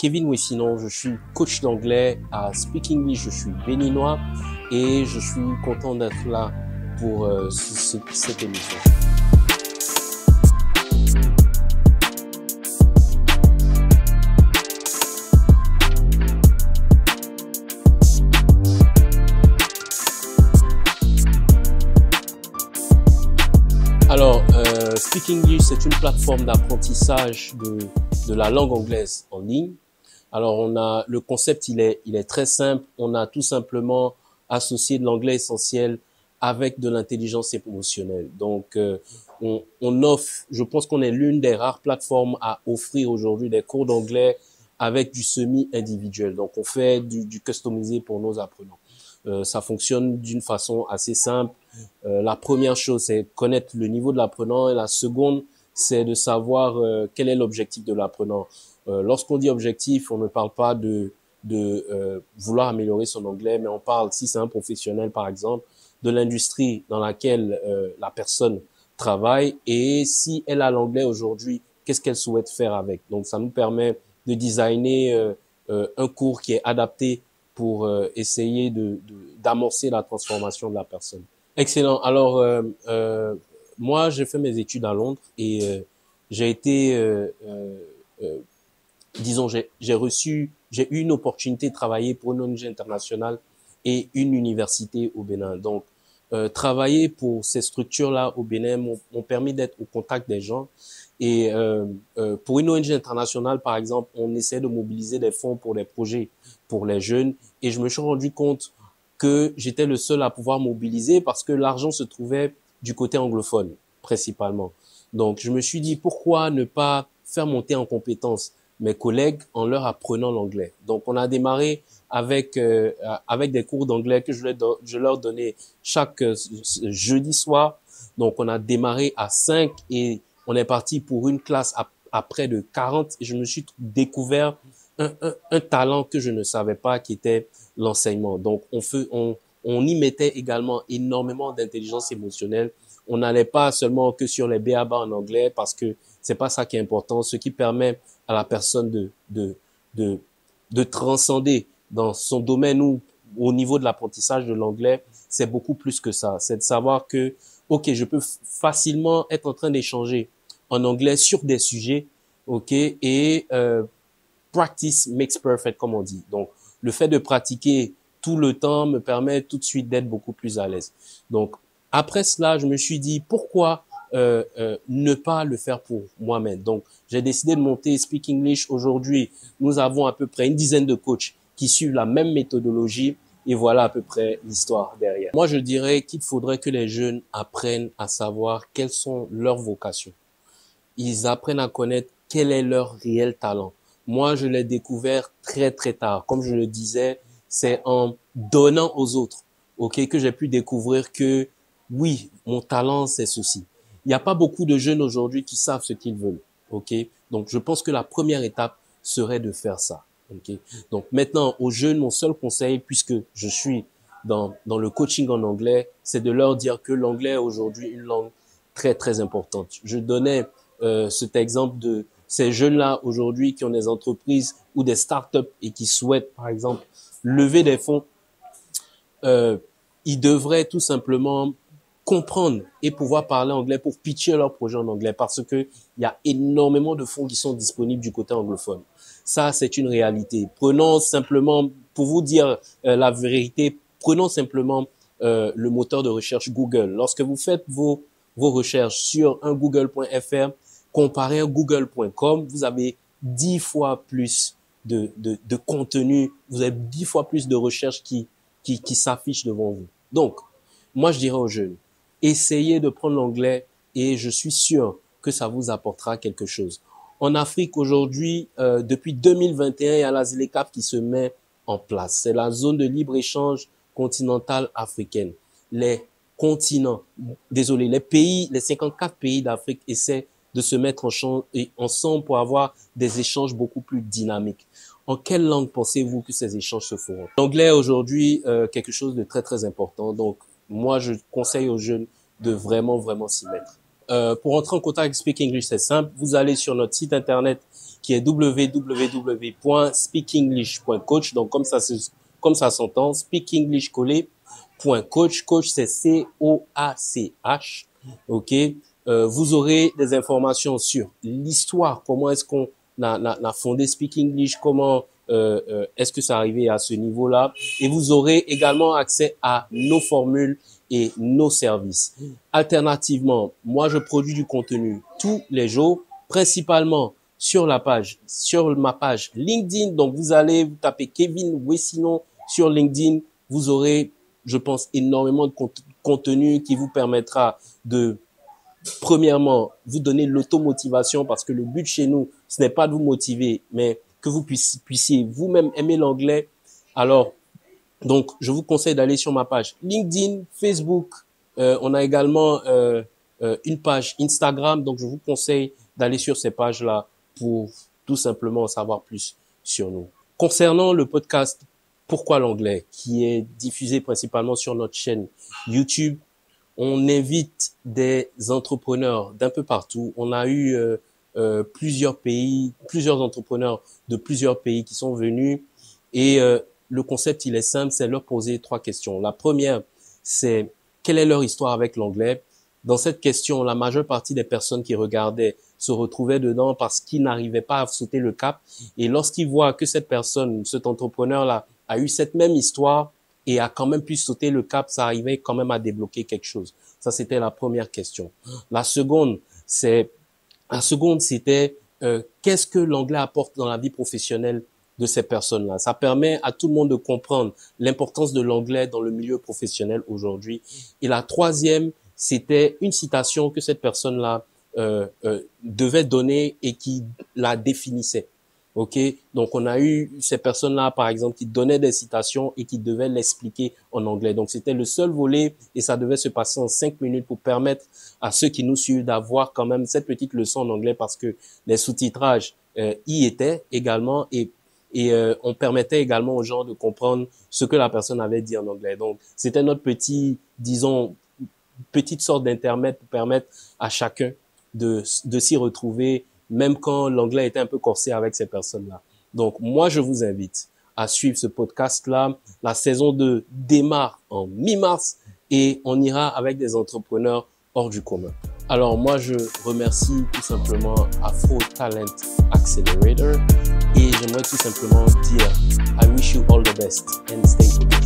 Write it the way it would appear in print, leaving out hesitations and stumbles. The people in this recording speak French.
Kevin Wessinon, je suis coach d'anglais à Speak English, je suis béninois et je suis content d'être là pour cette émission. Alors, Speak English, c'est une plateforme d'apprentissage de la langue anglaise en ligne. Alors, le concept, il est très simple. On a tout simplement associé de l'anglais essentiel avec de l'intelligence émotionnelle. Donc, on offre, je pense qu'on est l'une des rares plateformes à offrir aujourd'hui des cours d'anglais avec du semi-individuel. Donc, on fait du customisé pour nos apprenants. Ça fonctionne d'une façon assez simple. La première chose, c'est connaître le niveau de l'apprenant, et la seconde, c'est de savoir quel est l'objectif de l'apprenant. Lorsqu'on dit objectif, on ne parle pas de vouloir améliorer son anglais, mais on parle, si c'est un professionnel par exemple, de l'industrie dans laquelle la personne travaille, et si elle a l'anglais aujourd'hui, qu'est-ce qu'elle souhaite faire avec. Donc ça nous permet de designer un cours qui est adapté pour essayer d'amorcer la transformation de la personne. Excellent. Alors, moi, j'ai fait mes études à Londres et j'ai été, disons, j'ai eu une opportunité de travailler pour une ONG internationale et une université au Bénin. Donc, travailler pour ces structures-là au Bénin m'ont permis d'être au contact des gens. Et pour une ONG internationale, par exemple, on essaie de mobiliser des fonds pour des projets pour les jeunes. Et je me suis rendu compte que j'étais le seul à pouvoir mobiliser parce que l'argent se trouvait du côté anglophone, principalement. Donc, je me suis dit, pourquoi ne pas faire monter en compétence mes collègues en leur apprenant l'anglais. Donc, on a démarré avec des cours d'anglais que je leur donnais chaque jeudi soir. Donc, on a démarré à 5 et on est parti pour une classe à près de 40 et je me suis découvert un talent que je ne savais pas qui était l'enseignement. Donc, on y mettait également énormément d'intelligence émotionnelle. On n'allait pas seulement que sur les b.a.-ba en anglais parce que c'est pas ça qui est important. Ce qui permet à la personne de transcender dans son domaine ou au niveau de l'apprentissage de l'anglais, c'est beaucoup plus que ça. C'est de savoir que, ok, je peux facilement être en train d'échanger en anglais sur des sujets, ok, et practice makes perfect, comme on dit. Donc, le fait de pratiquer tout le temps me permet tout de suite d'être beaucoup plus à l'aise. Donc, après cela, je me suis dit, pourquoi ne pas le faire pour moi-même. Donc, j'ai décidé de monter Speak English. Aujourd'hui, nous avons à peu près une dizaine de coachs qui suivent la même méthodologie et voilà à peu près l'histoire derrière. Moi, je dirais qu'il faudrait que les jeunes apprennent à savoir quelles sont leurs vocations. Ils apprennent à connaître quel est leur réel talent. Moi, je l'ai découvert très, très tard. Comme je le disais, c'est en donnant aux autres, ok, que j'ai pu découvrir que oui, mon talent, c'est ceci. Il n'y a pas beaucoup de jeunes aujourd'hui qui savent ce qu'ils veulent, ok. Donc, je pense que la première étape serait de faire ça, ok. Donc, maintenant, aux jeunes, mon seul conseil, puisque je suis dans le coaching en anglais, c'est de leur dire que l'anglais est aujourd'hui une langue très, très importante. Je donnais cet exemple de ces jeunes-là aujourd'hui qui ont des entreprises ou des startups et qui souhaitent, par exemple, lever des fonds. Ils devraient tout simplement comprendre et pouvoir parler anglais pour pitcher leur projet en anglais parce que il y a énormément de fonds qui sont disponibles du côté anglophone. Ça, c'est une réalité. Prenons simplement, pour vous dire la vérité, prenons simplement le moteur de recherche Google. Lorsque vous faites vos recherches sur un google.fr, comparé à google.com, vous avez 10 fois plus de contenu, vous avez 10 fois plus de recherches qui s'affichent devant vous. Donc, moi, je dirais aux jeunes, essayez de prendre l'anglais et je suis sûr que ça vous apportera quelque chose. En Afrique, aujourd'hui, depuis 2021, il y a la ZLECAf qui se met en place. C'est la zone de libre-échange continentale africaine. Les continents, désolé, les 54 pays d'Afrique essaient de se mettre ensemble pour avoir des échanges beaucoup plus dynamiques. En quelle langue pensez-vous que ces échanges se feront? L'anglais aujourd'hui, quelque chose de très très important. Donc, moi, je conseille aux jeunes de vraiment, vraiment s'y mettre. Pour entrer en contact avec Speak English, c'est simple. Vous allez sur notre site internet qui est www.speakenglish.coach. Donc, comme ça s'entend, speakenglishcollé.coach. Coach, c'est C-O-A-C-H. OK. Vous aurez des informations sur l'histoire. Comment est-ce qu'on a fondé Speak English? Comment est-ce que ça arrivé à ce niveau-là? Et vous aurez également accès à nos formules et nos services. Alternativement, moi, je produis du contenu tous les jours, principalement sur ma page LinkedIn. Donc, vous allez vous taper Kevin Wessinon sur LinkedIn. Vous aurez, je pense, énormément de contenu qui vous permettra de, premièrement, vous donner l'automotivation, parce que le but chez nous, ce n'est pas de vous motiver, mais que vous puissiez vous-même aimer l'anglais. Alors, donc, je vous conseille d'aller sur ma page LinkedIn, Facebook. On a également une page Instagram. Donc, je vous conseille d'aller sur ces pages-là pour tout simplement en savoir plus sur nous. Concernant le podcast Pourquoi l'anglais, qui est diffusé principalement sur notre chaîne YouTube, on invite des entrepreneurs d'un peu partout. On a eu plusieurs entrepreneurs de plusieurs pays qui sont venus et le concept, il est simple, c'est leur poser 3 questions. La première, c'est quelle est leur histoire avec l'anglais? Dans cette question, la majeure partie des personnes qui regardaient se retrouvaient dedans parce qu'ils n'arrivaient pas à sauter le cap. Et lorsqu'ils voient que cette personne, cet entrepreneur-là, a eu cette même histoire et a quand même pu sauter le cap, ça arrivait quand même à débloquer quelque chose. Ça, c'était la première question. La seconde, c'était qu'est-ce que l'anglais apporte dans la vie professionnelle de ces personnes-là. Ça permet à tout le monde de comprendre l'importance de l'anglais dans le milieu professionnel aujourd'hui. Et la troisième, c'était une citation que cette personne-là devait donner et qui la définissait. OK? Donc, on a eu ces personnes-là, par exemple, qui donnaient des citations et qui devaient l'expliquer en anglais. Donc, c'était le seul volet et ça devait se passer en 5 minutes pour permettre à ceux qui nous suivent d'avoir quand même cette petite leçon en anglais, parce que les sous-titrages y étaient également et on permettait également aux gens de comprendre ce que la personne avait dit en anglais. Donc, c'était notre petite sorte d'intermède pour permettre à chacun de s'y retrouver, même quand l'anglais était un peu corsé avec ces personnes-là. Donc, moi, je vous invite à suivre ce podcast-là. La saison 2 démarre en mi-mars et on ira avec des entrepreneurs hors du commun. Alors, moi, je remercie tout simplement Afro Talent Accelerator et j'aimerais tout simplement dire I wish you all the best and stay tuned.